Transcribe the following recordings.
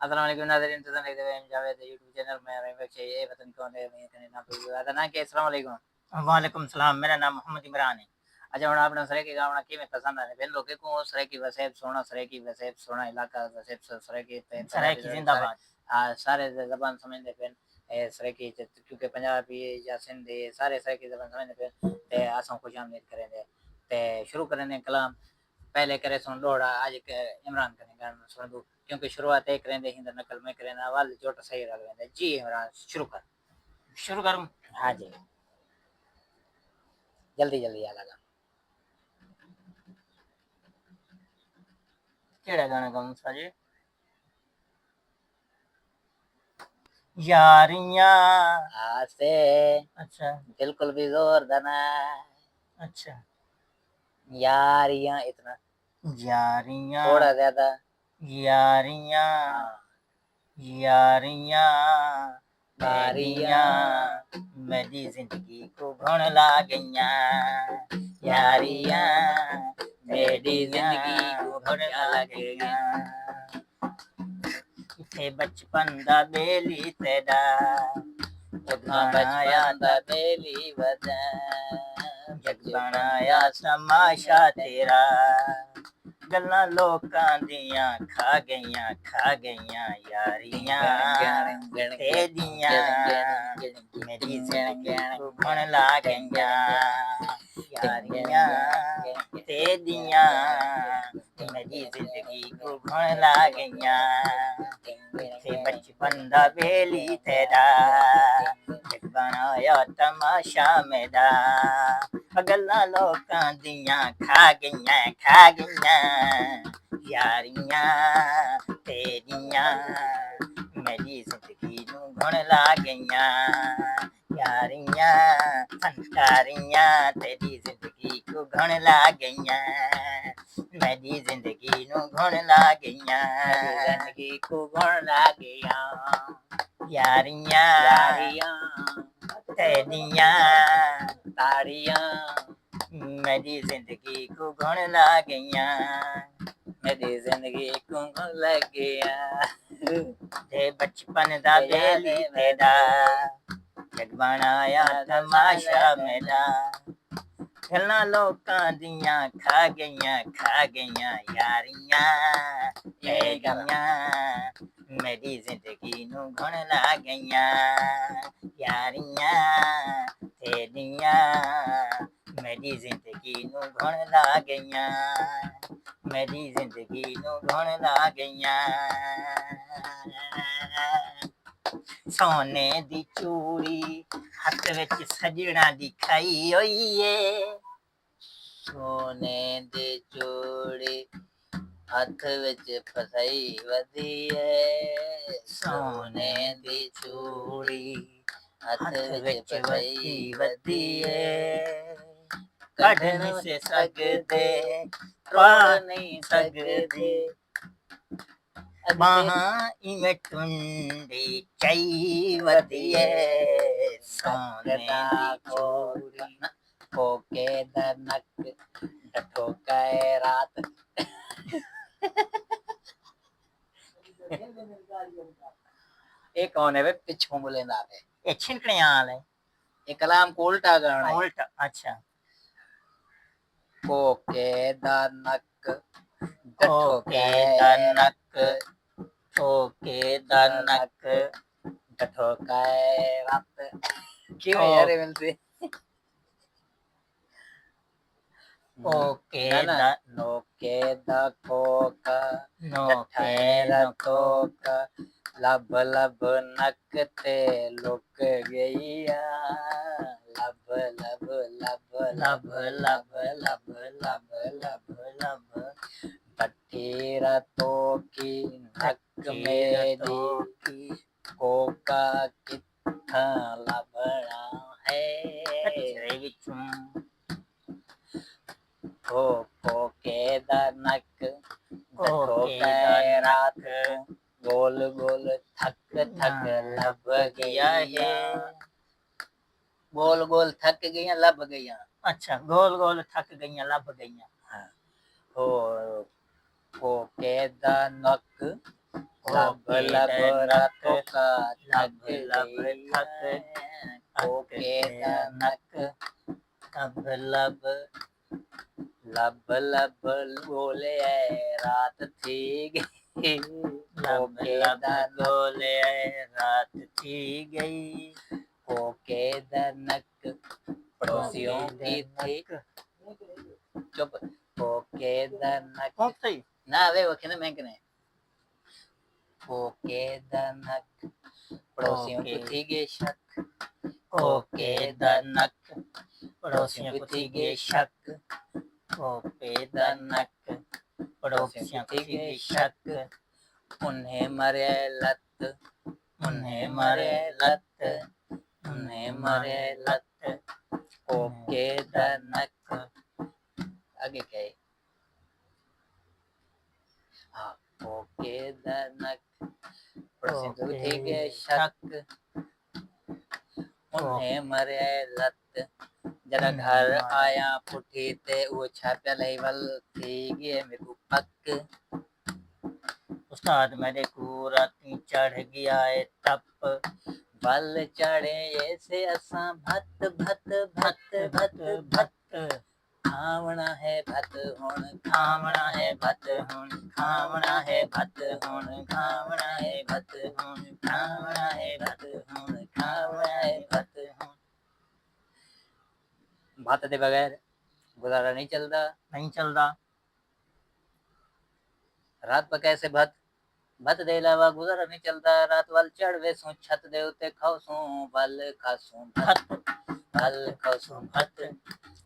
अस्सलाम वालेकुम नाज़रीन, तो देखते हुए जावेद यूट्यूब चैनल में रहे ये वतन कौन है मैं कहने ना कोई आता ना के अस्सलाम वालेकुम। वालेकुम सलाम, मेरा नाम मोहम्मद इमरान है। अच्छा हुण आपने सरे की गावना की में पसंद आने बेन लोके को सरे की वसेब सोना इलाका वसेब सरे की सरे की जिंदाबाद। हां सारे ज़बान समझदे पेन ए सरे की क्योंकि पंजाबी या सिंधी सारे सरे की ज़बान समझदे पेन ते आसा खुशामदीद करेंदे ते शुरू करने कलाम पहले करे सुन लोड़ा आज के इमरान कने गाना सुन दो क्योंकि शुरुआत एक करेंदे हिंद नकल में करेंदा वाल जोट सही रह वेंदे। जी इमरान शुरू कर। शुरू करूं? हां जी। जल्दी जल्दी आ लगा। केड़ा गाना गाऊं साजे? यारियां आसे अच्छा बिल्कुल भी जोर देना। अच्छा यारियां इतना यारियां थोड़ा ज्यादा यारियां यारियां यारियां मेरी जिंदगी को घुन ला गईयां यारियां मेरी जिंदगी को घुन ला गईयां इथे बचपन दा बेली तेरा बनाया दा बेली वदा जग बनाया तमाशा तेरा गल्लां लोकां दियां खा गईयां यारियां तेरियां मेरी जिंदगी को घुन ला गईयां यारियां तेरियां मेरी जिंदगी को घुन ला गईयां इथे बचपन दा बेली तेरा जग बनाया तमाशा मेरा गल्लां लोकां दियां खा गईयां यारियां तेरियां मेरी जिंदगी नू घुन ला गईयां यारियां फनकारियां तेरी जिंदगी को घुन ला गईयां मेरी जिंदगी नू घुन ला गईयां जिंदगी को घुन ला गईयां यारियां तेरियां तारियां मेरी जिंदगी को घुन ला गईयां मेरी जिंदगी को घुन ला गईयां ते बचपन दा बेली तेरा जग बनाया तमाशा मेरा गल्लां लोकां दियां खा गईयां यारियां तेरियां मेरी जिंदगी नू घुन ला गईयां यारियां तेरियां मेरी जिंदगी नू घुन ला गईयां मेरी जिंदगी नू घुन ला गईयां सोने दी चूड़ी हथ विच सजना दी खाई होई ए सोने दी चूड़ी हथ विच फसाई वदी ए सोने दी चूड़ी हथ विच फसाई वदी ए कढ़ नहीं से सकदे तोड़ नहीं सकदे बाहां इवें टुंडी चई वदी ए सोने दी चूड़ी कोके दा नक डठो कै रात ये कौन है वे पिछों बोलेंदा वे ये छिनकने वाले ये कलाम को उल्टा गाना है उल्टा अच्छा कोके दा नक डठो कै नक ठोके दा नक डठो कै रात क्यों यार ये मिलते ओके दा नोके दा कोका नोके कोका लब लब नक ते लुक गईया लब लब लब लब लब लब लब लब लब पट्टी रातों की नक मेरी कोका कित्था लबड़ा है कोके दा नक कोके रात गोल गोल थक थक लब गया है गोल गोल थक गईयां लब गईयां अच्छा गोल गोल थक गईयां लब गईयां हाँ हो कोके दा नक लब लब रातों का लब लब थक कोके नक लब लब लब लब बोले रात थी गई लब लब बोले रात थी गई कोके नक पड़ोसियों की थी चुप कोके नक ना वे वखने मैं कने कोके नक पड़ोसियों को थी गे शक कोके नक पड़ोसियों को थी गे शक कोके नक पड़ोसियों को थी गे शक उन्हें मरे लत उन्हें मरे लत उन्हें मरे लत कोके नक आगे क्या है हाँ कोके नक पड़ोसियों को थी गे शक उन्हें मरे लत जरा घर आया पुठी ते वो छापया लेवल थी गे मेरे को पक उस्ताद मेरे को राती चढ़ गया है तप बल चढ़े ऐसे असा भत भत भत भत भत खावना है भत हुण खावना है भत हुण खावना है भत हुण खावना है भत हुण खावना है भत हुण खावना है भत हुण भात दे बगैर गुजारा नहीं चलता रात पकाए से भत भत दे अलावा गुजारा नहीं चलता रात वाल चढ़ वे सू छत दे उते खाओ सू बल खासू भत बल खासू भत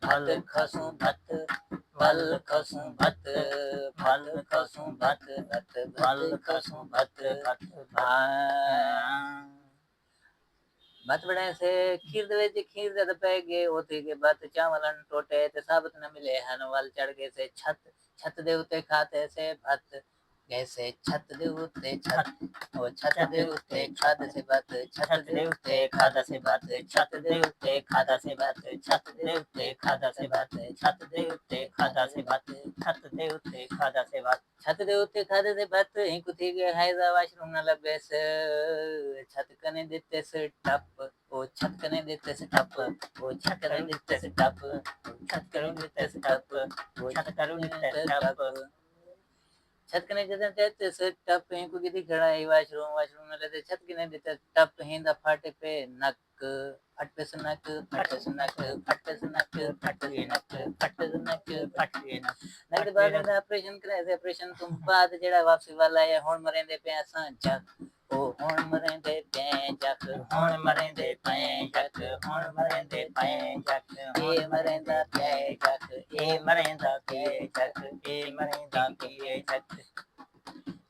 बल खासू भत बल खासू भत बल खासू भत भत बल खासू भत भत भत बने से खीर दे जे खीर दे पे गे ओती के भत चावलन टोटे ते साबत न मिले हन वाल चढ़ गए से छत छत दे उते खाते से भत कैसे छत दे उते छत ओ छत दे उते खादा से बात छत दे उते खादा से बात छत दे उते खादा से बात छत दे उते खादा से बात छत दे उते खादा से बात छत दे उते खादा से बात छत दे उते खादा से बात ही कुथी के हायदा वाशरूम न लबेस छत कने देते से टप ओ छत कने देते से टप ओ छत कने देते से टप छत कने देते से टप ओ छत कने देते से टप छत कने देते से टप ही को किदी खड़ा है वाशरूम में लेते छत कने देते टप ही दा फाटे पे नक फट पे से नक फट पे से नक फट पे से नक फट पे से नक फट पे से नक फट पे नक नक बाद में ऑपरेशन करे से ऑपरेशन तुम बाद जेड़ा वापसी वाला है हुन मरेंदे पे असा जक ओ हुन मरेंदे पे जक हुन मरेंदे पे जक हुन मरेंदे पे जक ए मरेंदा पे जक ए मरेंदा पे जक ए मरेंदा पे जक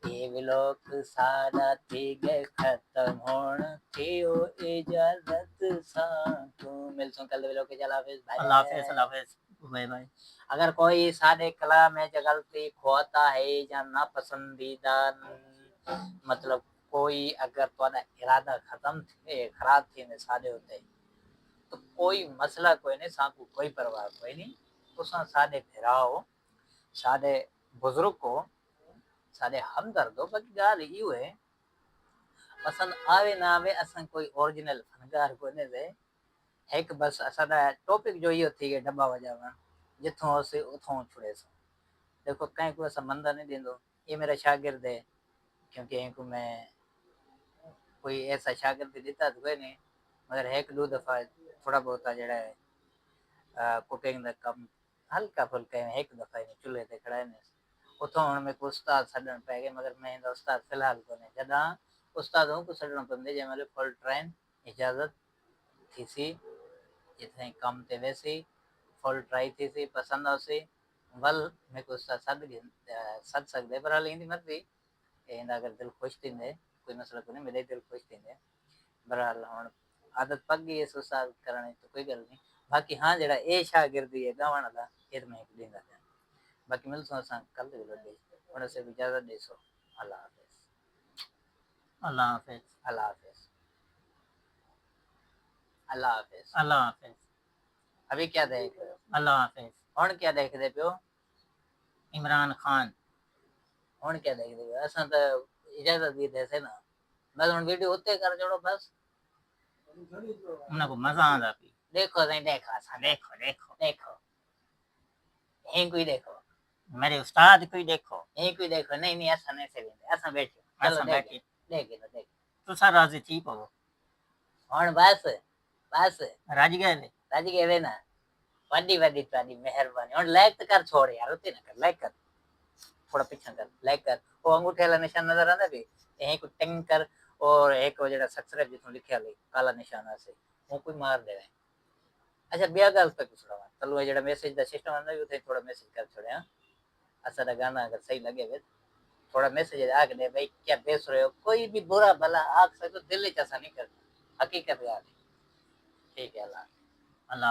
ए विलोक सारा थी गए खत्म होण थियो इजाजत सा तू मिलसो कल विलोक के चला हाफिज भाई अल्लाह हाफिज बाय बाय अगर कोई सादे कलाम में गलती खोता है या ना पसंदीदा मतलब कोई अगर तुम्हारा इरादा खत्म थे खराब थे ने सादे होते तो कोई मसला कोई नहीं साकू कोई परवाह कोई नहीं तुसा सादे फिराओ सादे बुजुर्ग को सादे हमदर्द हो बाकी गाल इहो है पसंद आवे ना आवे असन कोई ओरिजिनल फनकार को ने दे एक बस असादा टॉपिक जो इहो थी डब्बा वजावन जिथों से उथों छुड़े सो देखो कहीं को संबंध नहीं देंदो ये मेरा शागिर्द है क्योंकि इनको मैं कोई ऐसा शागिर्द देता तो कोई नहीं मगर एक दो दफा थोड़ा बहुत जड़ा है कुकिंग दा कम हल्का फुल्का एक दफा ने चूल्हे ते खड़ा ने उथों हुन में को उस्ताद छडन पे गए मगर मैं इंदा उस्ताद फिलहाल कोने जदा उस्ताद हूं को छडन पंदे जे मतलब फुल ट्रेन इजाजत थीसी जिथे कम ते वैसे फुल ट्राई थीसी पसंद आसी वल मैं को उस्ताद सद सकदे पर हाल इंदी मर्जी इंदा अगर दिल खुश थींदे कोई मसला कोने मेरे दिल खुश थींदे बहरहाल हुन आदत पग गई है उस्ताद करने तो कोई गल नहीं बाकी हाँ जड़ा ए शागिर्दी है गावण दा ए मैं एक देंदा बाकी मिलसो असां कल दे लगे उन से इजाजत देसो अल्लाह हाफिज अल्लाह हाफिज अल्लाह हाफिज अल्लाह हाफिज अल्लाह हाफिज अभी क्या देख रहे हो अल्लाह हाफिज हुन क्या देख दे पियो इमरान खान हुन क्या देख दे असां तो इजाजत दी थे ना बस हुन वीडियो उत्ते कर छोड़ो बस उनको मजा आंदा पी देखो नहीं देखो असा देखो देखो देखो यहीं कोई देखो मेरे उस्ताद कोई देखो यहीं कोई देखो नहीं नहीं ऐसा नहीं से ऐसा बैठो चलो बैठिए देखे तो देख तो सारा राजी थी पाओ हुन बस राजी गए वे ना वड्डी वड्डी तारी मेहरबानी हुन लाइक तो कर छोड़ यार उते ना कर लाइक कर थोड़ा पीछे कर लाइक कर वो अंगूठे वाला निशान नजर आंदा भी यहीं को टिंग कर और एक वो जेड़ा सब्सक्राइब जितो लिखया ले काला निशान से वो कोई मार देवे अच्छा बिया गल पे पूछड़ा चलो ये जेड़ा मैसेज दा सिस्टम आंदा उते थोड़ा मैसेज कर छोड़े हां असा दा गाना अगर सही लगे वे थोड़ा मैसेज आग दे भाई क्या बेच रहे हो कोई भी बुरा भला आग से तो दिल ही ऐसा नहीं कर हकीकत यार ठीक है अल्लाह अल्लाह